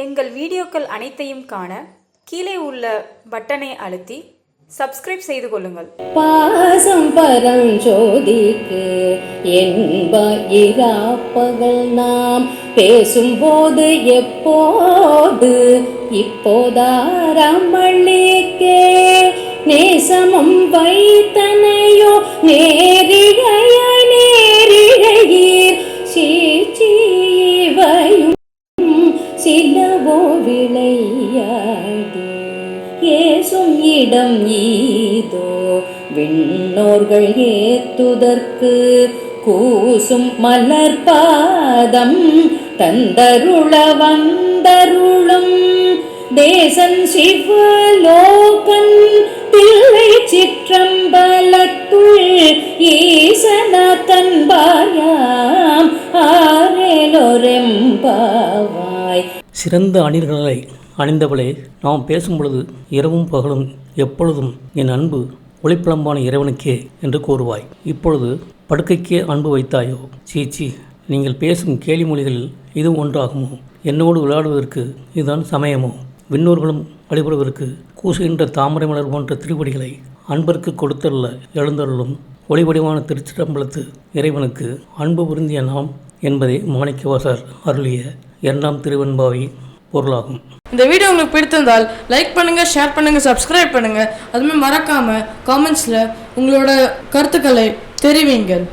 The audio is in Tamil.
எங்கள் வீடியோக்கள் அனைத்தையும் காண கீழே உள்ள பட்டனை அழுத்தி சப்ஸ்கிரைப் செய்து கொள்ளுங்கள். பாசம் பரஞ்சோதிக்கு என்ப இராப்பகல் நாம் பேசும்போது எப்போது இப்போதாரமளிக்கே நேசமும் வைத்தனையோ நேரிழையாய் நேரிழையீர் சீச்சீவையும் சிலவோ விளையாடி ஏசும் இடம் ஈதோ விண்ணோர்கள் ஏத்துதற்கு கூசும் மலர் பாதம் தந்தருள வந்தருளும் தேசன் சிவலோகன் பிள்ளை சிற்றம்பலத்துள் ஈசன தன்பாயாம் ஆரேலொரெம்பாவாய். சிறந்த அணில்களை அணிந்தவளே, நாம் பேசும் பொழுது இரவும் பகலும் எப்பொழுதும் என் அன்பு ஒளிப்பிளம்பான இறைவனுக்கே என்று கூறுவாய். இப்பொழுது படுக்கைக்கே அன்பு வைத்தாயோ? சீச்சி, நீங்கள் பேசும் கேலி மொழிகளில் இது ஒன்றாகுமோ? என்னோடு விளையாடுவதற்கு இதுதான் சமயமோ? விண்ணோர்களும் வழிபடுவதற்கு கூசுகின்ற தாமரை மலர் போன்ற திருவடிகளை அன்பிற்கு கொடுத்தல்ல எழுந்தருளும் ஒளிவடிவான திருச்சிற்றம்பலத்து இறைவனுக்கு அன்பு பொருந்திய நாம் என்பதே மாணிக்கவாசகர் அருளிய 2ஆம் திருவெண்பாவை பொருளாகும். இந்த வீடியோ உங்களுக்கு பிடித்திருந்தால் லைக் பண்ணுங்க, ஷேர் பண்ணுங்க, சப்ஸ்கிரைப் பண்ணுங்க. அதுவுமே மறக்காம காமெண்ட்ஸ்ல உங்களோட கருத்துக்களை தெரிவிங்கள்.